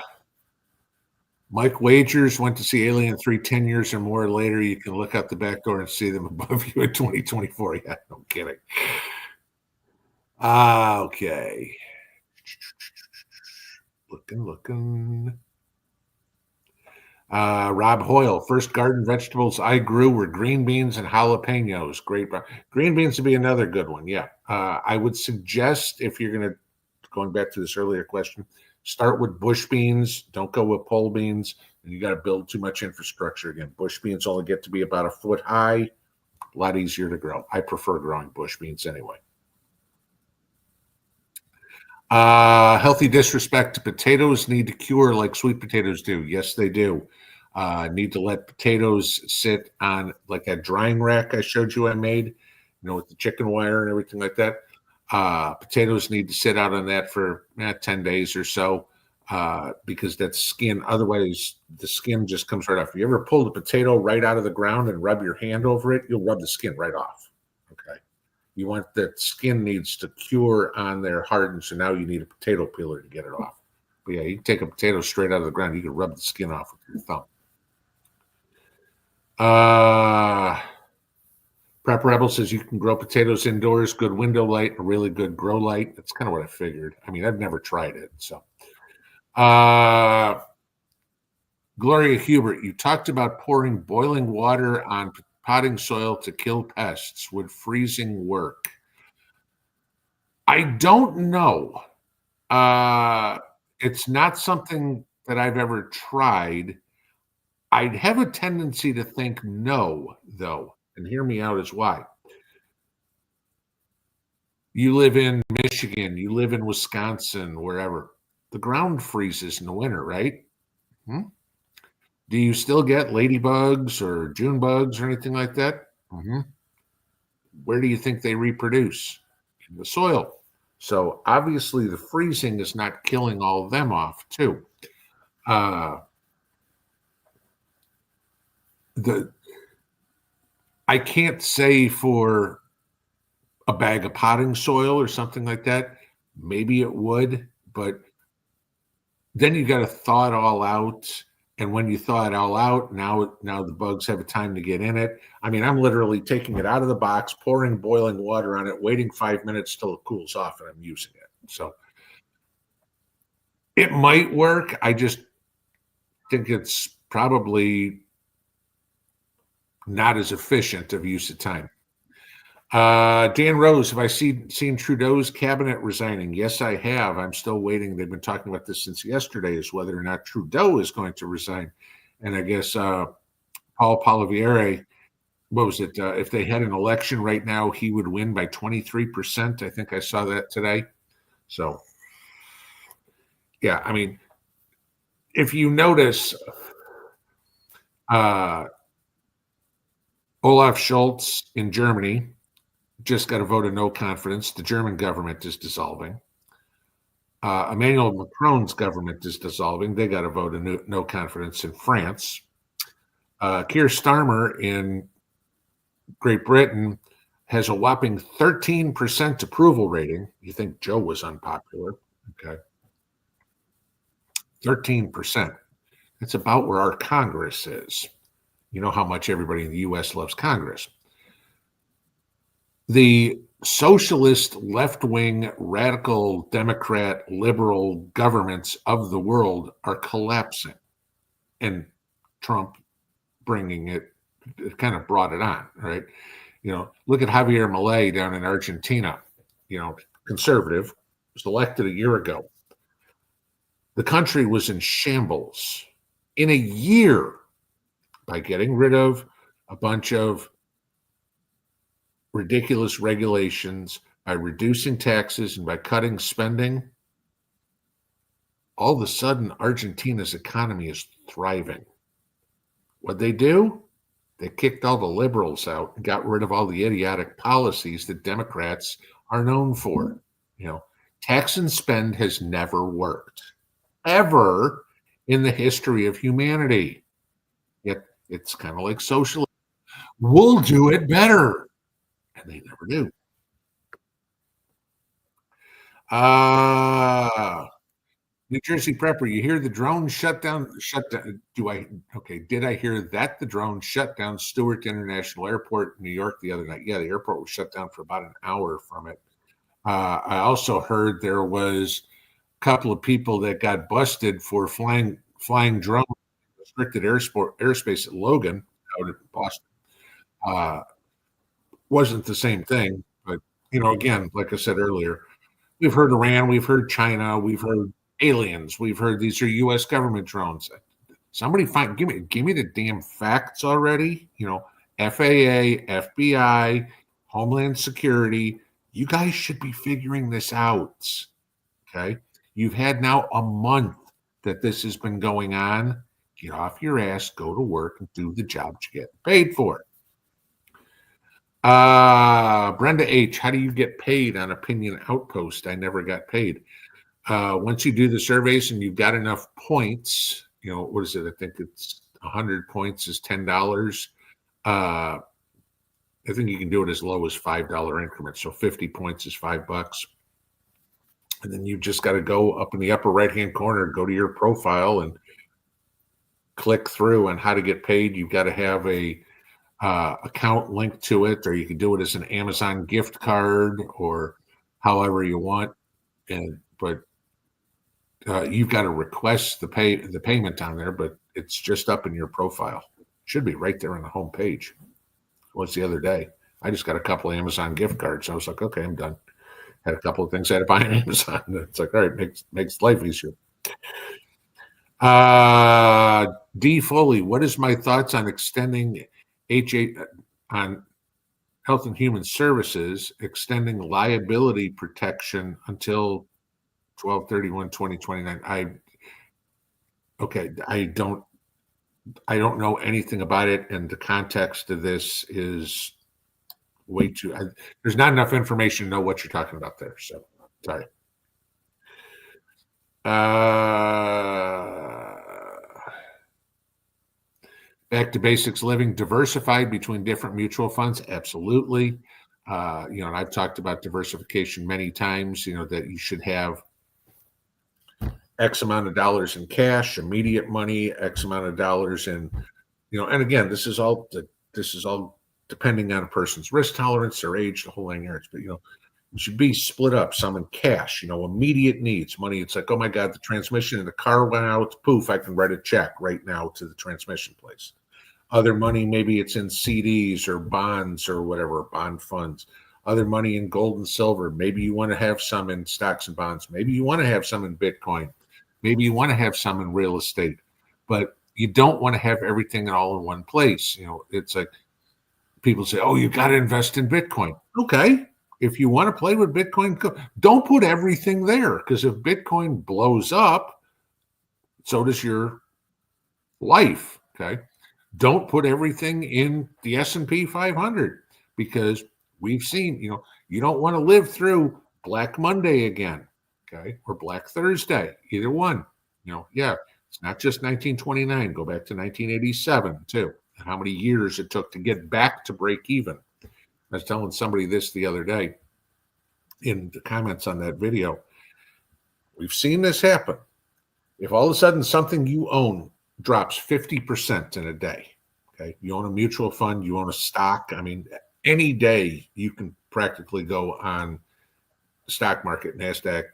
Mike Wagers went to see Alien 3 10 years or more later. You can look out the back door and see them above you in 2024. Yeah, no kidding. Okay. Looking. Rob Hoyle, first garden vegetables I grew were green beans and jalapenos. Great. Green beans would be another good one. Yeah. I would suggest if you're going to, going back to this earlier question, start with bush beans. Don't go with pole beans. And you got to build too much infrastructure again. Bush beans only get to be about a foot high. A lot easier to grow. I prefer growing bush beans anyway. Healthy disrespect to potatoes need to cure like sweet potatoes do. Yes, they do. Need to let potatoes sit on like that drying rack I showed you I made, with the chicken wire and everything like that. Potatoes need to sit out on that for 10 days or so because that skin, otherwise, the skin just comes right off. If you ever pull the potato right out of the ground and rub your hand over it, you'll rub the skin right off. Okay. You want that skin needs to cure on there, harden. So now you need a potato peeler to get it off. But yeah, you can take a potato straight out of the ground. You can rub the skin off with your thumb. Prep Rebel says you can grow potatoes indoors. Good window light, a really good grow light. That's kind of what I figured. I mean, I've never tried it. So, Gloria Hubert, you talked about pouring boiling water on potting soil to kill pests. Would freezing work? I don't know. Uh, it's not something that I've ever tried. I'd have a tendency to think no, though, and hear me out as why. You live in Michigan, you live in Wisconsin, wherever. The ground freezes in the winter, right? Hmm? Do you still get ladybugs or June bugs or anything like that? Hmm. Where do you think they reproduce? In the soil. So obviously, the freezing is not killing all of them off, too. Uh, the I can't say for a bag of potting soil or something like that. Maybe it would, but then you got to thaw it all out. And when you thaw it all out, now the bugs have a time to get in it. I mean, I'm literally taking it out of the box, pouring boiling water on it, waiting 5 minutes till it cools off, and I'm using it. So it might work. I just think it's probably not as efficient of use of time. Dan Rose, have I seen Trudeau's cabinet resigning? Yes, I have. I'm still waiting. They've been talking about this since yesterday, is whether or not Trudeau is going to resign. And I guess Paul Poilievre, what was it? If they had an election right now, he would win by 23%. I think I saw that today. So, yeah, I mean, if you notice, uh, Olaf Scholz in Germany just got a vote of no confidence. The German government is dissolving. Emmanuel Macron's government is dissolving. They got a vote of no confidence in France. Keir Starmer in Great Britain has a whopping 13% approval rating. You think Joe was unpopular? Okay. 13%. That's about where our Congress is. You know how much everybody in the U.S. loves Congress. The socialist, left-wing, radical, Democrat, liberal governments of the world are collapsing. And Trump bringing it kind of brought it on, right? Look at Javier Milei down in Argentina, conservative, was elected a year ago. The country was in shambles in a year by getting rid of a bunch of ridiculous regulations, by reducing taxes, and by cutting spending. All of a sudden, Argentina's economy is thriving. What'd they do? They kicked all the liberals out and got rid of all the idiotic policies that Democrats are known for. Tax and spend has never worked, ever in the history of humanity. Yet it's kind of like socialism. We'll do it better. And they never do. New Jersey Prepper, you hear the drone shut down? Did I hear that the drone shut down Stewart International Airport in New York the other night? Yeah, the airport was shut down for about an hour from it. I also heard there was a couple of people that got busted for flying drones in restricted airspace at Logan out in Boston. Wasn't the same thing, but again, like I said earlier, we've heard Iran, we've heard China, we've heard aliens, we've heard these are U.S. government drones. Somebody give me the damn facts already. FAA, FBI, Homeland Security. You guys should be figuring this out. Okay, you've had now a month that this has been going on. Get off your ass, go to work, and do the job you get paid for. Brenda H, how do you get paid on Opinion Outpost? I never got paid. Once you do the surveys and you've got enough points, what is it? I think it's 100 points is $10. I think you can do it as low as $5 increments. So 50 points is $5. And then you just got to go up in the upper right-hand corner, go to your profile and click through on how to get paid. You've got to have a account linked to it, or you can do it as an Amazon gift card or however you want. But you've got to request the payment on there, but it's just up in your profile. Should be right there on the home page. Was the other day. I just got a couple of Amazon gift cards. I was like, okay, I'm done. Had a couple of things I had to buy on Amazon. It's like, all right, makes life easier. D Foley, what is my thoughts on extending on Health and Human Services, extending liability protection until 12/31/2029? I don't know anything about it, and the context of this is way too. There's not enough information to know what you're talking about there. So sorry. Back to basics living, diversified between different mutual funds. Absolutely. And I've talked about diversification many times, that you should have X amount of dollars in cash, immediate money, X amount of dollars in, and again, this is all depending on a person's risk tolerance, their age, the whole 9 yards. But it should be split up, some in cash, immediate needs, money. It's like, oh my God, the transmission in the car went out. Poof, I can write a check right now to the transmission place. Other money, maybe it's in CDs or bonds or whatever, bond funds. Other money in gold and silver. Maybe you want to have some in stocks and bonds. Maybe you want to have some in Bitcoin. Maybe you want to have some in real estate. But you don't want to have everything all in one place. It's like people say, oh, you got to invest in Bitcoin. Okay. If you want to play with Bitcoin, don't put everything there, because if Bitcoin blows up, so does your life. Okay. Don't put everything in the S&P 500, because we've seen, you don't want to live through Black Monday again, okay, or Black Thursday, either one. It's not just 1929. Go back to 1987 too, and how many years it took to get back to break even. I was telling somebody this the other day in the comments on that video. We've seen this happen. If all of a sudden something you own drops 50% in a day, Okay. You own a mutual fund, you own a stock. I mean, any day you can practically go on the stock market, NASDAQ,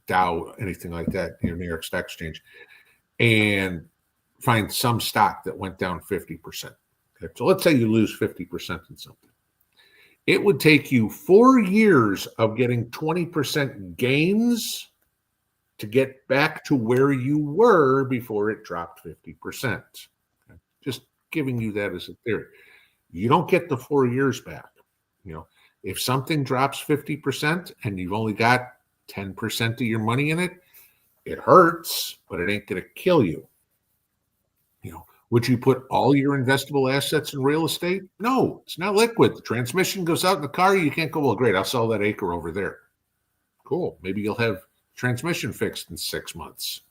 Dow, anything like that, New York Stock Exchange, and find some stock that went down 50%. Okay. So let's say you lose 50% in something. It would take you 4 years of getting 20% gains to get back to where you were before it dropped 50%. Okay. Just giving you that as a theory. You don't get the 4 years back. If something drops 50% and you've only got 10% of your money in it, it hurts, but it ain't going to kill you. Would you put all your investable assets in real estate? No, it's not liquid. The transmission goes out in the car. You can't go, well, great, I'll sell that acre over there. Cool. Maybe you'll have transmission fixed in 6 months.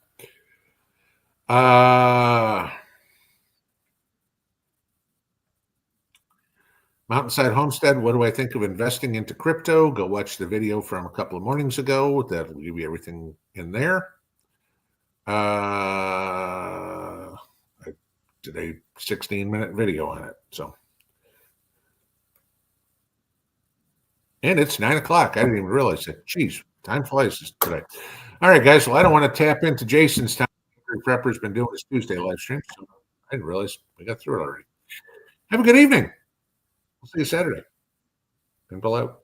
Mountainside Homestead, what do I think of investing into crypto? Go watch the video from a couple of mornings ago. That'll give you everything in there. I did a 16-minute video on it. And it's 9 o'clock. I didn't even realize it. Geez, time flies today. All right, guys. Well, I don't want to tap into Jason's time. Prepper's been doing his Tuesday live stream, so I didn't realize we got through it already. Have a good evening. We'll see you Saturday. Pinball out.